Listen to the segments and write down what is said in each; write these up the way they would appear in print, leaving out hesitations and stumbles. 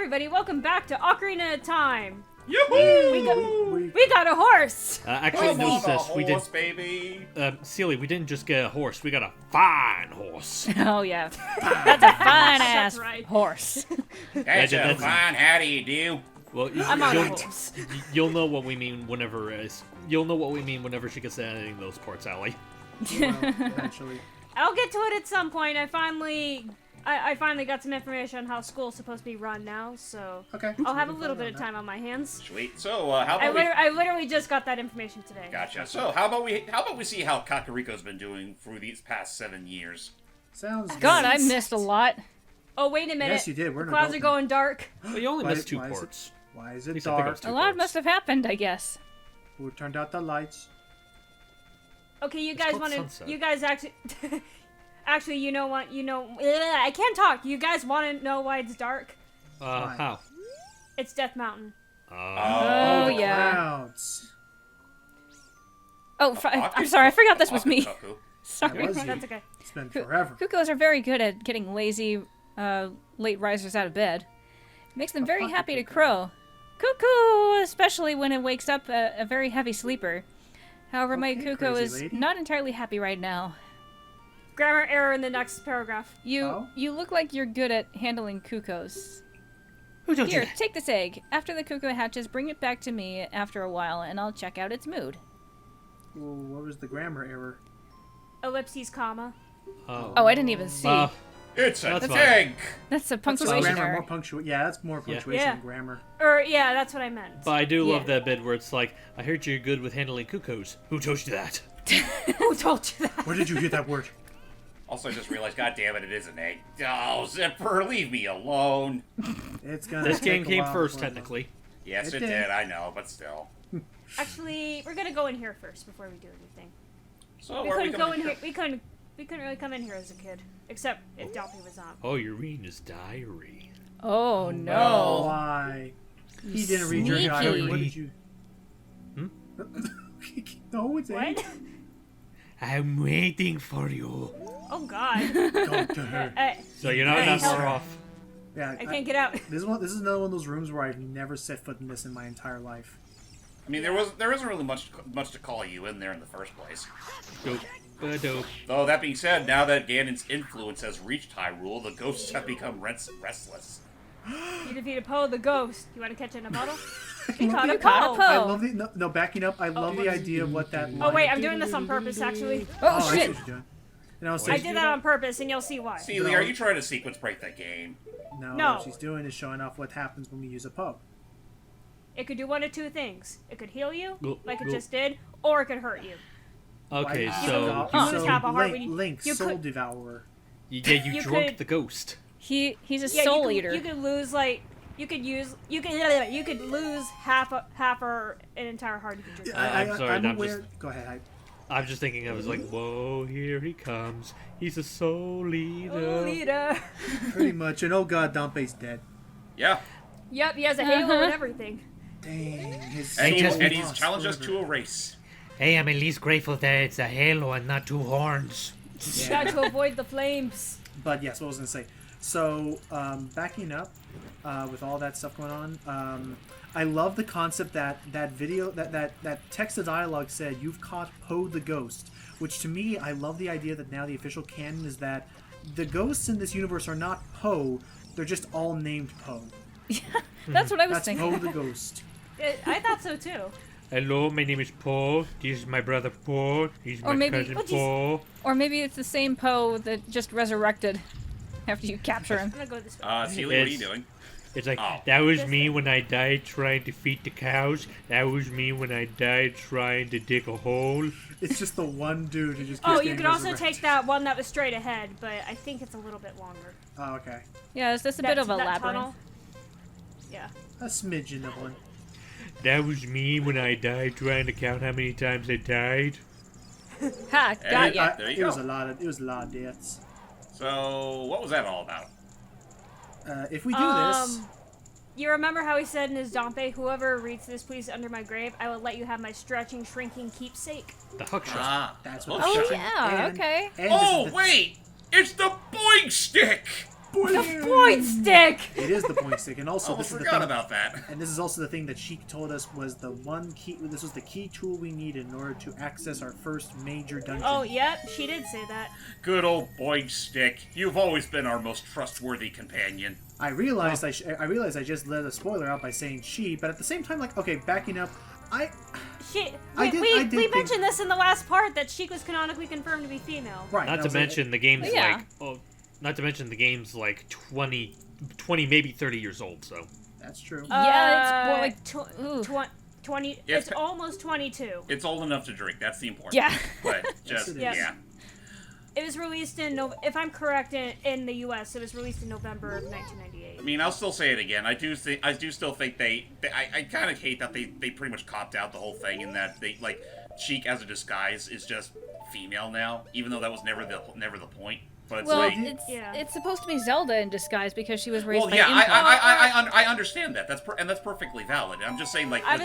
everybody, welcome back to Ocarina of Time. Yoo-hoo! We got a horse. Actually, no, sis, we did. Baby. Cele, we didn't just get a horse. We got a fine horse. Oh yeah, that's a fine ass That's right. horse. That's a fine. How do you do? Well, I'm on a horse. you'll know what we mean whenever she gets to editing those parts, Allie. Well, eventually. I'll get to it at some point. I finally got some information on how school's supposed to be run now, so Okay. I'll have a little bit of time on my hands. Sweet. So, how about we? I literally just got that information today. Gotcha. So, how about we see how Kakariko's been doing through these past 7 years? Sounds good. God, I missed a lot. Oh, wait a minute. Yes, you did. We're The an clouds are adult going dark. Well, you only Why- missed two why is it- parts. Why is At it least I think it dark? was two A lot parts. must have happened, I guess. Who turned out the lights? Okay, you It's guys called want to... sunset. You guys actually... Actually, you know what? I can't talk. You guys want to know why it's dark? Why? How? It's Death Mountain. Oh, the yeah. Clouds. Oh, I'm sorry, I forgot this was me. Cuckoo. Sorry. That was you. That's okay. It's been forever. Cuckoos are very good at getting lazy, late risers out of bed. It makes them very pocket happy to cuckoo. crow. Cuckoo, especially when it wakes up a very heavy sleeper. However, my Okay, cuckoo crazy is lady. not entirely happy right now. Grammar error in the next paragraph. Oh? You look like you're good at handling cuckoos. Who told you Here, that? take this egg. After the cuckoo hatches, bring it back to me after a while, and I'll check out its mood. Well, what was the grammar error? Ellipses, comma. Oh, I didn't even see. It's a That's fine. egg. That's a That's punctuation grammar, error. more punctuation. Yeah, that's more punctuation Yeah. than grammar. Or, yeah, that's what I meant. But I do love Yeah. that bit where it's like, I heard you're good with handling cuckoos. Who told you that? Who told you that? Where did you hear that word? Also, I just realized, God damn it, it is an egg. Oh, Zipper, leave me alone. It's gonna. This take game a came while first, before- technically. Yes, It it did. did. I know, but still. Actually, we're gonna go in here first before we do anything. So, We where are we couldn't go going in here. We couldn't really come in here as a kid, except if Doppy was on. Oh, you're reading his diary. Oh, no. Well, Why? He didn't read your diary. What did you? Hmm? No, it's What? eight. I'm waiting for you. Oh God. Don't to her. So you're not that Nice. far off. Yeah, I can't get out. This is another one of those rooms where I've never set foot in this in my entire life. I mean, there isn't really much to call you in there in the first place. Dope. Dope. Though, that being said, now that Ganon's influence has reached Hyrule, the ghosts have become restless. You defeated Poe the ghost. You want to catch it in a bottle? You love caught a the- caught a Poe. Poe. I love the no, backing up. I love the idea of what that. Oh wait, I'm doing this on purpose actually. Oh, I see shit. what you're doing. And I was I saying, did that on purpose, and you'll see why. Cele, are you trying to sequence break that game? No, No. what she's doing is showing off what happens when we use a Poe. It could do one of two things. It could heal you, Go- like it go- just did, or it could hurt you. Okay, Why- so You lose half a heart Link, when you- Link you Soul could- Devourer. you you drunk could- the ghost. He's a Yeah, soul you eater. could lose like you could lose half or an entire heart. You could drink. I'm sorry, I'm I'm aware. just- Go ahead. I'm just thinking, I was like, whoa, here he comes. He's a soul eater. Oh, leader. Pretty much. And oh god, Dompe's dead. Yeah. Yep, he has a halo and everything. Dang. His And, soul he's lost challenged us forever. to a race. Hey, I'm at least grateful that it's a halo and not two horns. Got to avoid the flames. But yes, what was I gonna say? So, backing up, with all that stuff going on, I love the concept that that text to dialogue said, "You've caught Poe the ghost," which to me, I love the idea that now the official canon is that the ghosts in this universe are not Poe; they're just all named Poe. That's what I was That's thinking. Poe the ghost. I thought so too. Hello, my name is Paul. This is my brother Paul. He's Or my maybe- cousin Oh, jeez. Paul. Or maybe it's the same Poe that just resurrected after you capture him. I'm gonna go this way. Cele, what are you It's- doing? It's like, Oh. that was This me way. when I died trying to feed the cows. That was me when I died trying to dig a hole. It's just the one dude who just. Oh, keeps you getting could also resurrected. take that one that was straight ahead, but I think it's a little bit longer. Oh, okay. Yeah, it's just a bit of a that labyrinth. tunnel. Yeah. A smidgen of one. That was me when I died trying to count how many times I died. Ha, got ya. There you It was go. a lot of deaths. So, what was that all about? If we do this, You remember how he said in his Dompe, whoever reads this, please under my grave, I will let you have my stretching, shrinking keepsake. The hook shot. Ah, that's what. Oh, the- yeah, and- okay. and Oh, this is wait! It's the boing stick! Point stick! It is the point stick, and also Oh, I this is the forgot thing. about that. And this is also the thing that Sheik told us was the one key. This was the key tool we needed in order to access our first major dungeon. Oh, yep, she did say that. Good old boing stick. You've always been our most trustworthy companion. I realized I realized I just let a spoiler out by saying she, but at the same time, like, okay, backing up, I We did think- mentioned this in the last part that Sheik was canonically confirmed to be female. right. Not and I to was like, mention the game's Yeah. like, not to mention the game's like 20, maybe 30 years old. So that's true. Yeah, it's more like ooh. 20. It's It's almost 22. It's old enough to drink. That's the important Yeah. thing. But just, it is. yeah. It was released in if I'm correct, in the U.S. It was released in November of 1998. I mean, I'll still say it again. I do still think I kind of hate that they pretty much copped out the whole thing in that they like Sheik as a disguise is just female now, even though that was never the point. But it's Well, like, it's supposed to be Zelda in disguise because she was raised well, by yeah, Impa. I understand that. That's perfectly valid. I'm just saying, like I with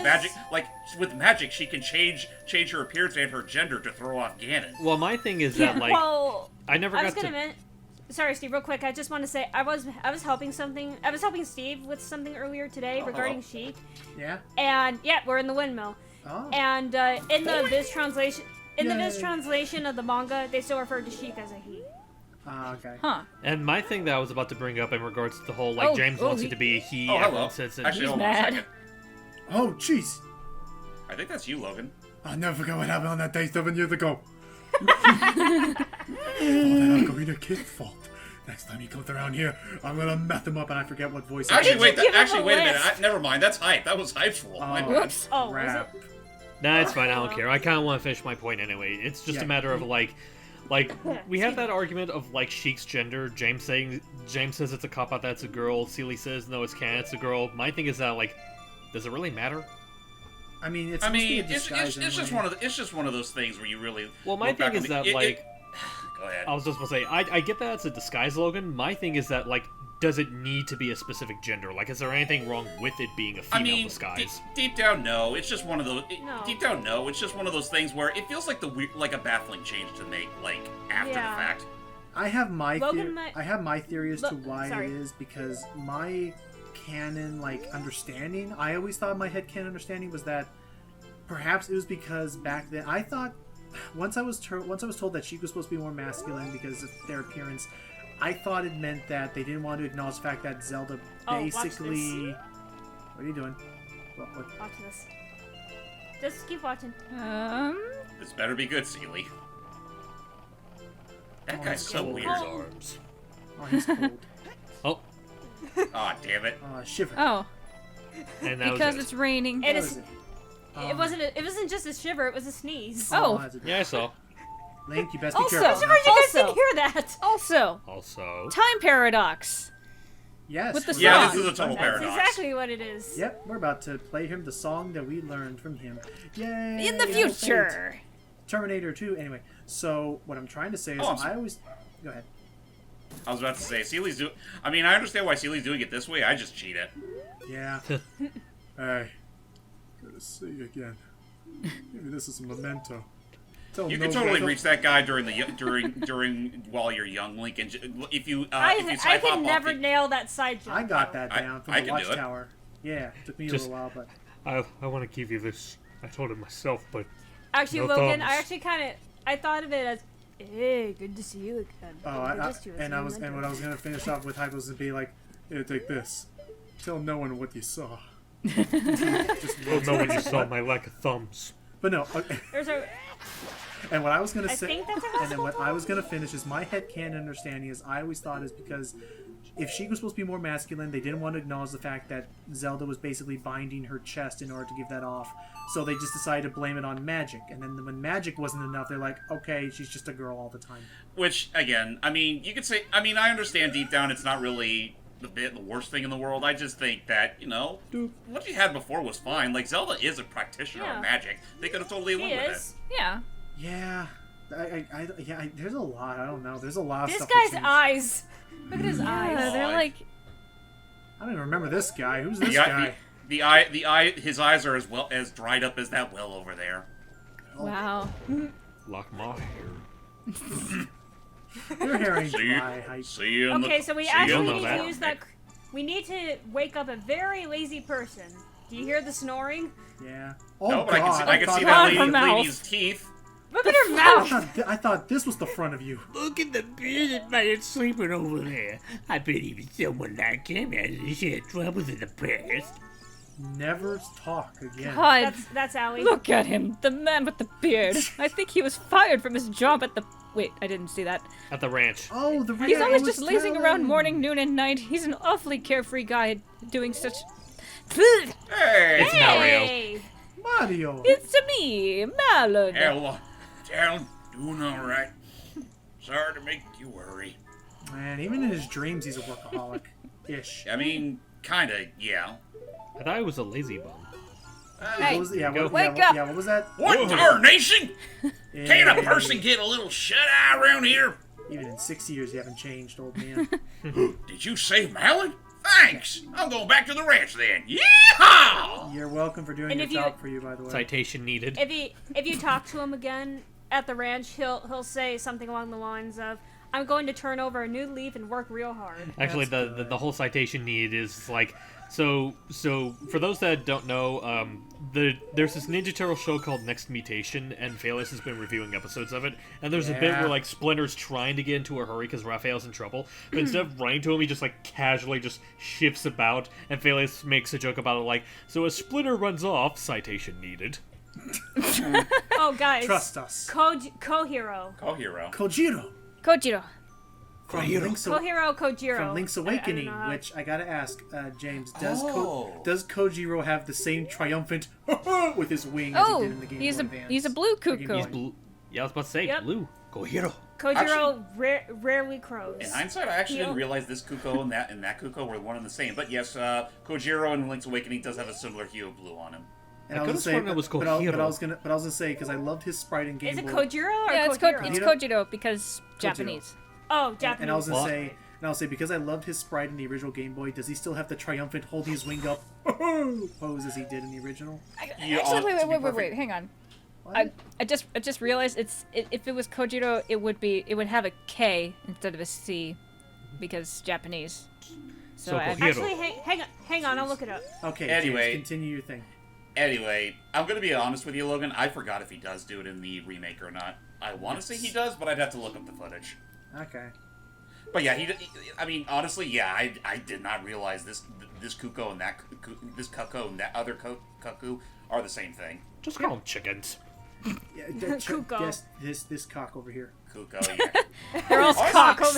was- magic, she can change her appearance and her gender to throw off Ganon. well, my thing is that like well, I never I was got to. gonna sorry, Steve, real quick. I just want to say I was helping Steve with something earlier today Oh, regarding hello. Sheik, Yeah. and yeah, we're in the windmill. Oh. And in the Viz translation, Yay. of the manga, they still referred to Sheik as a he. Okay. Huh. And my thing that I was about to bring up in regards to the whole like James wants it to be a he. Oh, hello. everyone says it- Actually, hold mad. on a second. Oh, jeez. I think that's you, Logan. I'll never forget what happened on that day 7 years ago. All that Ocarina Kid's fault. Next time he comes around here, I'm gonna mess him up, and I forget what voice. Actually, wait. give him Actually, a wait a minute. list? Never mind. That's hype. That was hype's fault. My bad. Whoops. Oh, was Crap. it? Nah, it's fine. I don't care. I kind of want to finish my point anyway. It's just Yeah. a matter of like we have that argument of like Sheik's gender. James says it's a cop out. That's a girl. Cele says no, it's canon. It's a girl. My thing is that like, does it really matter? I mean, it's I supposed to be mean, a disguise it's just anyway. one of those things where you really. Well, my look back thing on is the- that it- like. Go ahead. I was just gonna say, I get that it's a disguise, Logan. My thing is that, like, does it need to be a specific gender? Like, is there anything wrong with it being a female I mean, disguise? deep down, no. It's just one of those. No. Deep down, no. It's just one of those things where it feels like like a baffling change to make, like after Yeah. the fact. I have my Logan theory as to Look, why sorry. it is because my canon understanding. I always thought my head canon understanding was that perhaps it was because back then I thought once I was told that Sheik was supposed to be more masculine because of their appearance, I thought it meant that they didn't want to acknowledge the fact that Zelda Oh, watch basically. this. What are you doing? What? Watch this. Just keep watching. This better be good, Cele. That Oh, guy's it's so cold. weird. Oh. Oh, he's cold. Oh, Aw, damn it. Shiver. Oh, and that because was it's raining. It What is. is it? It wasn't just a shiver. It was a sneeze. Oh. that's it. Yeah, I saw. Link, you best be Also- careful. I'm surprised you guys Also- didn't hear that. Also, Also, time paradox. Yes. with the we're Yeah, about song. this is a to- total That's paradox. exactly what it is. Yep, we're about to play him the song that we learned from him. Yay! In the I'll say future. it. Terminator 2. Anyway, so what I'm trying to say is Oh, I'm I always go ahead. I was about to say, Cele's doing. I mean, I understand why Cele's doing it this way. I just cheat it. Yeah. Hey, good to see you again. Maybe this is a memento. Tell You no can totally one- reach that guy during while you're young, Link. And if you I side hop can off never the- nail that side jump. I got though. that I- down from I the can do it. watchtower. Yeah, took me a Just- little while, but I want to give you this. I told it myself, but Actually, No Logan, thumbs. I actually I thought of it as, hey, good to see you again. oh, and what I was gonna finish off with hype was to be like, here, take this. Tell no one what you saw. Just you'll know when you saw my lack of thumbs. But no, okay. There's a. And what I was gonna I say, think that's a and then what possible I was gonna finish is my headcanon understanding is I always thought is because if she was supposed to be more masculine, they didn't want to acknowledge the fact that Zelda was basically binding her chest in order to give that off. So they just decided to blame it on magic. And then when magic wasn't enough, they're like, okay, she's just a girl all the time. Which again, I mean, you could say. I mean, I understand deep down it's not really the worst thing in the world. I just think that what you had before was fine. Like Zelda is a practitioner Yeah. of magic. They could have totally He went with is. Yeah. Yeah. There's a lot. I don't know. There's a lot of This stuff. guy's that changed. eyes. Look at his Yeah, eyes. they're like, I don't even remember this guy. Who's it. this guy? The eye, his eyes are as dried up as that well over there. wow. Like my hair. Your hair ain't See you, dry. see you in Okay, the, so we see you in actually the need to morning. use that. We need to wake up a very lazy person. Do you hear the snoring? Yeah. Oh No, but God! I can see God, that her mouth. lady's teeth. Look at her I mouth. I thought this was the front of you. Look at the bearded man sleeping over there. I bet even someone like him has his share troubles in the past. Never talk again. God, That's Allie. look at him, the man with the beard. I think he was fired from his job at the. Wait, I didn't see that. At the ranch. Oh, the He's radio always was just lazing telling. around morning, noon, and night. He's an awfully carefree guy doing such. Hey, It's Mario. Hey. Mario. It's me, Malon. Ella, Talon, doing all right. Sorry to make you worry. Man, even in his dreams, he's a workaholic. Ish. I mean, kinda, yeah. I thought it was a lazy bum. Hey, What was, yeah, go. what, Wake yeah, up. Yeah, what was that? What darnation? Can't a Hey, person get a little shut-eye around here? Even in 6 years, you haven't changed, old man. Did you save Malin? Thanks. I'm going back to the ranch then. Yeehaw! You're welcome for doing And your if you- job for you, by the way. Citation needed. If you talk to him again at the ranch, he'll say something along the lines of, "I'm going to turn over a new leaf and work real hard." Actually, That's the good. whole citation needed is like so for those that don't know, there's this Ninja Turtle show called Next Mutation, and Phaelus has been reviewing episodes of it. And there's a bit Yeah. where like Splinter's trying to get into a hurry because Raphael's in trouble, but instead of running to him, he just like casually just shifts about, and Phaelus makes a joke about it like, "So as Splinter runs off, citation needed." Oh, guys. Trust us. Kohiro. Kohiro. Kojiro. Kojiro. From Link's, Kohiro Kojiro. from Link's I don't Awakening, know how- which I gotta ask, James, Oh. does Kojiro have the same triumphant with his wing as he Oh, did in the Game he's Boy a Advance? he's a blue Or Game cuckoo. Boy. He's blue. Yeah, I was about to say Yep. blue. Kohiro. Kojiro rarely crows. In hindsight, I actually didn't realize this Kuko and that Kuko were one and the same. But yes, Kojiro in Link's Awakening does have a similar hue of blue on him. And I I was could've gonna sworn it was say, but I Kohiro. was gonna say because I loved his sprite in Game Is it Boy. Kojiro or Yeah, it's Kojiro? it's Kojiro. Kojiro because Japanese. Oh, Japanese. And I was gonna What? say, because I loved his sprite in the original Game Boy, does he still have the triumphant holding his wing up pose as he did in the original? Yeah, Actually, to be wait, perfect- hang on. What? I just realized if it was Kojiro, it would have a K instead of a C because Japanese. So I- Kohiro. Actually, hang on, I'll look it up. Okay, Anyway. James, continue your thing. Anyway, I'm gonna be honest with you, Logan. I forgot if he does do it in the remake or not. I want to say he does, but I'd have to look up the footage. Okay. But yeah, I mean, honestly, yeah, I did not realize this Kuko and that this Kuko and that other Kuku are the same thing. Just call them chickens. Yeah, Kuko. Yes, this cock over here. Kuko, yeah. They're all Also- cocks.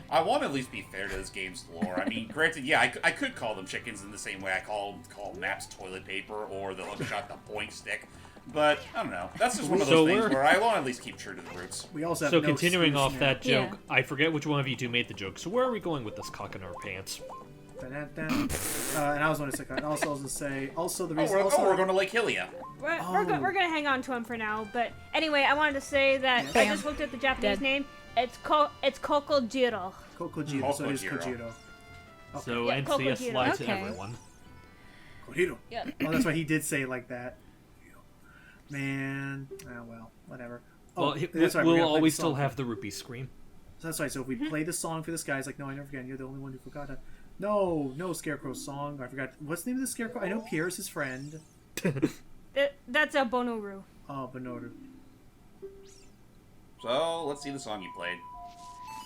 I want to at least be fair to this game's lore. I mean, granted, yeah, I could call them chickens in the same way I call Maps toilet paper or the hookshot the point stick. But, I don't know. That's just one of So those things we're- where I want to at least keep true to the roots. We also have So no continuing excuse off now. that joke, Yeah. I forget which one of you two made the joke. So where are we going with this cock in our pants? Dun-dun-dun. And I was going to say, also I was going to say, also the Oh, reason. we're going to Lake Hylia. We're Oh. we're gonna hang on to him for now. But anyway, I wanted to say that I Bam. just looked at the Japanese Dead. name. It's Kokojiro. Kojiro, so it is Kokojiro. Kojiro. So Yeah, NCS Kokojiro. lie to Okay. everyone. Kojiro. Yeah. Oh, that's why he did say it like that. Man, oh well, whatever. Well, Oh, that's right, we we'll gotta play always the still song. have the rupee scream. So that's right. So if we play the song for this guy, it's like, no, I never forget. You're the only one who forgot it. No, Scarecrow song. I forgot. What's the name of the Scarecrow? I know Pierre is his friend. That's a Bonoru. Oh, Benoru. So, let's see the song you played.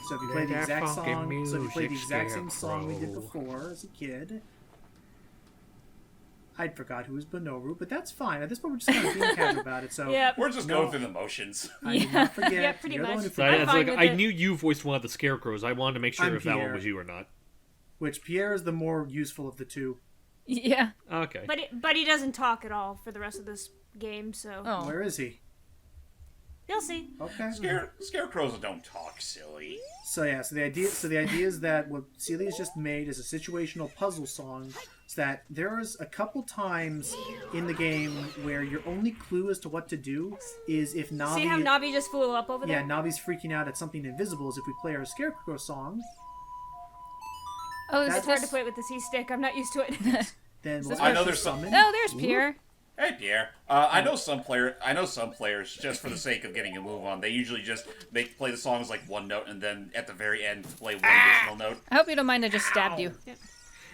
So if you play the That exact funky song, so if you play the music, exact same song we did Scarecrow. before as a kid, I forgot who was Benoru, but that's fine. At this point, we're just kind of being casual about it. So Yep. We're just No. going through the motions. I did not forget. Yeah, pretty You're the one much. who So I'm forgot. it's fine like with I it. knew you voiced one of the scarecrows. I wanted to make sure I'm if that one Pierre. was you or not. Which Pierre is the more useful of the two. Yeah. Okay. But he doesn't talk at all for the rest of this game. So Oh. Where is he? you'll see. Okay. Scarecrows don't talk, silly. So yeah, so the idea is that what Celia's just made is a situational puzzle song. So that there's a couple times in the game where your only clue as to what to do is if Navi. See how Navi just flew up over Yeah, there? Navi's freaking out at something invisible. Is if we play our Scarecrow song, Oh, is It's hard to this... play it with the C stick. I'm not used to it. then we'll this I know actually there's some- summon. Oh, there's Pierre. Hey Pierre, I know some players just for the sake of getting a move on. They usually just play the songs like one note and then at the very end play one additional note. I hope you don't mind I just stabbed you.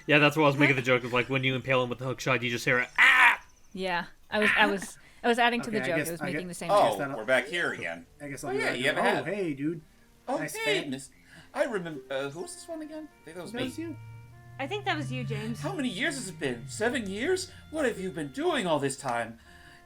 Yeah, that's what I was making the joke of, like, when you impale him with the hook shot, you just hear it, ah! Yeah, I was adding to the Okay, joke. guess- I was I making guess- the same Oh, joke. we're back here again. I guess I'll Oh, do yeah, that. you have a Oh, hat. hey, dude. Oh, Nice hey, hat. Miss. I remember. Who was this one again? I think that was That me. was you. I think that was you, James. How many years has it been? 7 years? What have you been doing all this time?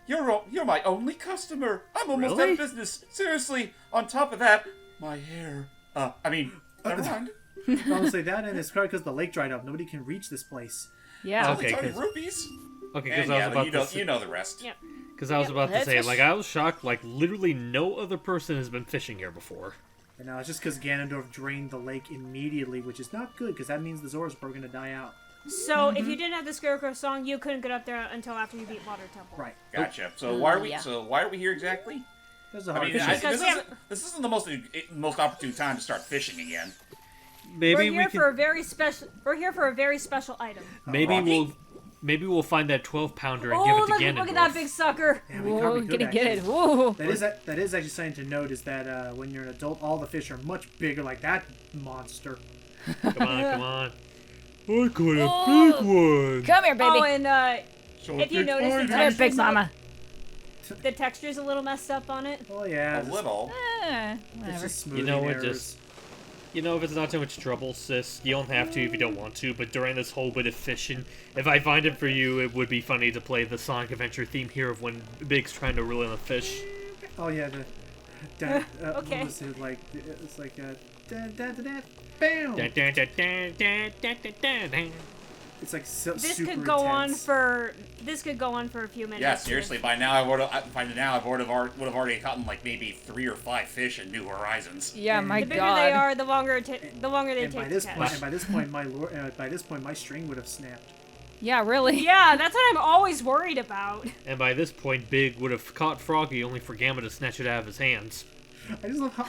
You're my only customer. I'm almost out Really? of business. Seriously. On top of that, my hair. Never mind. Honestly, that and it's probably because the lake dried up. Nobody can reach this place. Yeah. Okay, Only 20 'cause- rupees. Okay, And because I was yeah, about to say, you know the rest. Yep. because I was about to let's say, fish. like, I was shocked, like, literally no other person has been fishing here before. And now it's just because Ganondorf drained the lake immediately, which is not good because that means the Zoras are probably going to die out. So if you didn't have the Scarecrow song, you couldn't get up there until after you beat Water Temple. Right. Gotcha. So why are we? yeah. So why are we here exactly? There's a I hard mean, issue. this isn't the most opportune time to start fishing again. Maybe We're we here can, for a very special. We're here for a very special item. maybe we'll find that 12-pounder and give Oh, it to look, Ganondorf. look at that big sucker! Yeah, we Whoa, can't be good, gonna get it. actually. Whoa. That is actually something to note is that when you're an adult, all the fish are much bigger, like that monster. Come on. I caught a Oh. big one. Come here, baby. Oh, and So if you notice, Come here, big mama. the texture's a little messed up on it. Oh yeah, a little. It's Whatever. just smoothing You know what, errors. if it's not too much trouble, sis, you don't have to if you don't want to, but during this whole bit of fishing, if I find it for you, it would be funny to play the Sonic Adventure theme here of when Big's trying to reel in a fish. Oh yeah, Okay. what was it like? It's like bam. Dun, dun, dun, dun, dun, dun, dun, dun, dun. It's like so, This super could go intense. on for a few minutes. Yeah, seriously. By now, I would have already caught like maybe 3 or 5 fish in New Horizons. Yeah, And my The bigger God. they are, the longer they And take by to this catch. point, by this point, my string would have snapped. Yeah, really. Yeah, that's what I'm always worried about. And by this point, Big would have caught Froggy only for Gamma to snatch it out of his hands.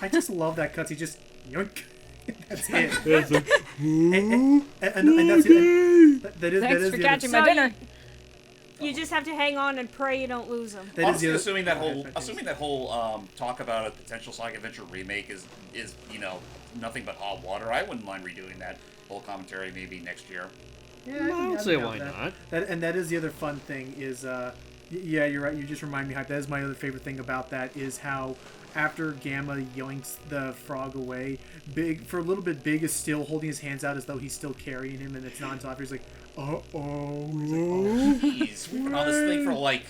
I just love that cutscene. Just yoink. That's it. It's like, And that's it. That is Thanks for the catching other, my dinner. You just have to hang on and pray you don't lose them. that is Honestly, the other- assuming that whole talk about a potential Sonic Adventure remake is nothing but hot water, I wouldn't mind redoing that whole commentary maybe next year. Yeah, I would can say doubt why not. That is the other fun thing is, yeah, you're right. You just remind me, Hype. That is my other favorite thing about that is how after Gamma yoinks the frog away, Big for a little bit, Big is still holding his hands out as though he's still carrying him, and it's not until after he's like, uh-oh. He's like, oh. Jeez, we've been on this thing for like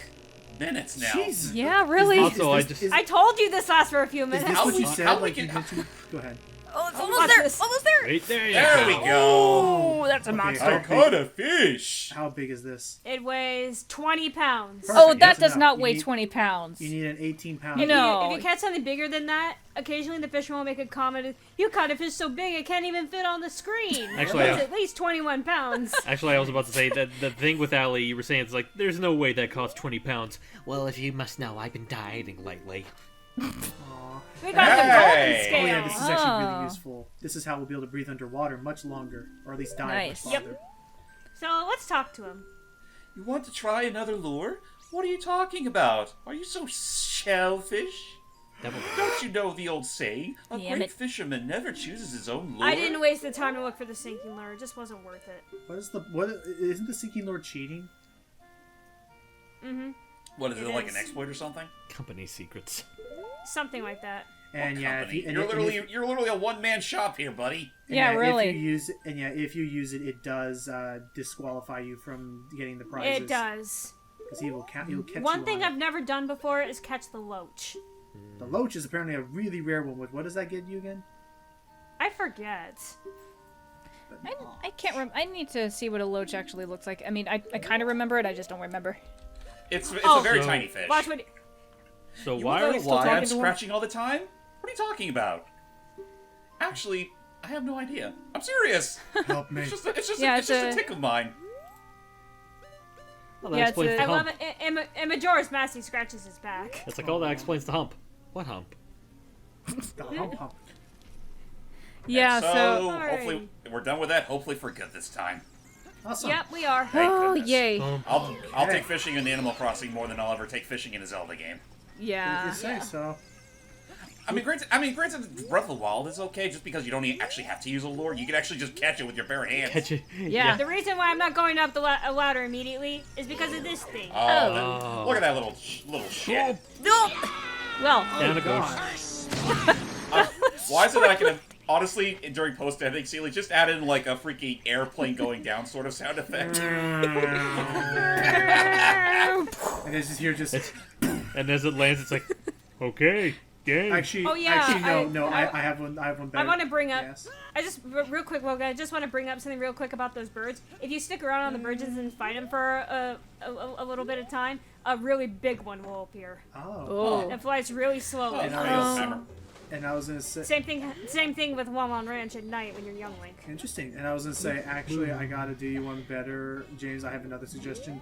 minutes now. Jeez. Yeah, really. Also, I told you this lasts for a few Is minutes. this How what you we- said? how we Like can- you mentioned? Go ahead. Oh, it's Watch almost there. this. Almost there. Right there you There go. we go. Oh, that's a Okay, monster. I caught a fish. How big is this? It weighs 20 pounds. Perfect. Oh, that That's does enough. not You weigh need- 20 pounds. You need an 18-pound. If No. you catch something bigger than that, occasionally the fisherman will make a comment. You caught a fish so big it can't even fit on the screen. Actually, It's at least 21 pounds. Actually, I was about to say that the thing with Ali, you were saying it's like, there's no way that costs 20 pounds. Well, if you must know, I've been dieting lately. Aw. We got the golden Hey! scale. Oh yeah, this is actually really Oh. useful. This is how we'll be able to breathe underwater much longer, or at least dive Nice. much Yep. longer. So let's talk to him. You want to try another lure? What are you talking about? Are you so shellfish? Don't you know the old saying? A Damn great it. fisherman never chooses his own lure. I didn't waste the time to look for the sinking lure. It just wasn't worth it. What isn't the Seeking Lord cheating? Mm-hmm. What is it, It like is. an exploit or something? Company secrets. Something like that. And What yeah, company? if you, and you're if- literally you're literally a one-man shop here, buddy. and Yeah, really. If you use it does disqualify you from getting the prizes. It does. Because he'll catch One you thing on I've never done before is catch the loach. it. The loach is apparently a really rare one. What does that get you again? I forget. I can't remember. I need to see what a loach actually looks like. I mean, I kind of remember it. I just don't remember. It's Oh. a very So- tiny fish. Watch what. So You why know are we still why talking I'm to him? scratching all the time? What are you talking about? Actually, I have no idea. I'm serious. Help me. It's just a Yeah, it's it's just a a- tick of mine. Well, that Yeah, it's explains a- the I love hump. it. And Majora's Mask, he scratches his back. It's like, oh, that explains the hump. What hump? The hump hump. Yeah, And so hopefully we're done with that. Hopefully for good this time. Awesome. Yep, we are. Thank Oh, goodness. yay. I'll Okay. take fishing in Animal Crossing more than I'll ever take fishing in a Zelda game. Yeah. You say so. I mean, granted, Breath of the Wild is okay just because you don't actually have to use a lure. You can actually just catch it with your bare hands. Catch it. Yeah. The reason why I'm not going up the ladder immediately is because of this thing. Oh, look at that little shit. Well, Down it goes. Why is it that I can honestly during post editing, Cele, just add in like a freaking airplane going down sort of sound effect? And this is here just. And as it lands, it's like, okay, yay. Actually, Oh, yeah, I have one. I have one better. I want to bring up. Yes. I just real quick, Logan. I just want to bring up something real quick about those birds. If you stick around on the bridges and fight them for a little bit of time, a really big one will appear. Oh. It flies really slowly. And I was gonna say. Same thing with Walmart Ranch at night when you're young Link. Interesting. And I was gonna say, actually, I gotta do you one better, James. I have another suggestion.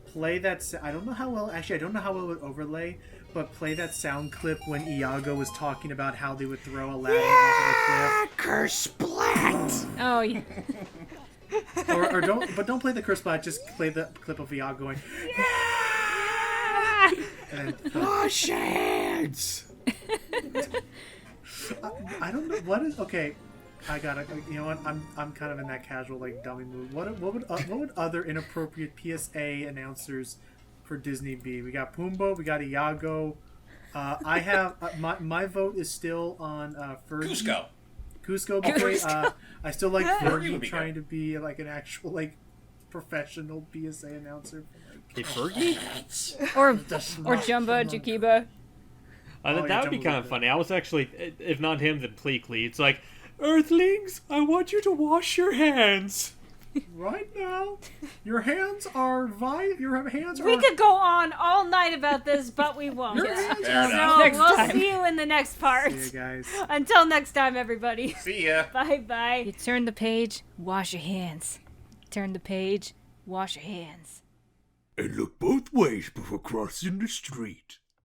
Play that. I don't know how well. Actually, I don't know how well it would overlay. But play that sound clip when Iago was talking about how they would throw Aladdin off of Curse splat! oh, yeah. the cliff. Or don't play the curse spot. Just play the clip of Iago going. And then, Wash your hands! I don't know what is okay. I gotta. You know what? I'm kind of in that casual like dummy mood. What would other inappropriate PSA announcers for Disney be? We got Pumbaa. We got Iago. I have my vote is still on Fergie. Cusco. Because I still like Fergie trying to be like an actual like professional PSA announcer. Hey, Fergie? Or Jumba, Jakiba. That would be kind of funny. I was actually, if not him, then Pleakley. It's like, Earthlings, I want you to wash your hands. Right now, your hands are Your hands are. We could go on all night about this, but we won't. Your hands Fair are. enough. So Next we'll time. see you in the next part. See you guys. Until next time, everybody. See ya. Bye bye. You turn the page, wash your hands. Turn the page, wash your hands. And look both ways before crossing the street.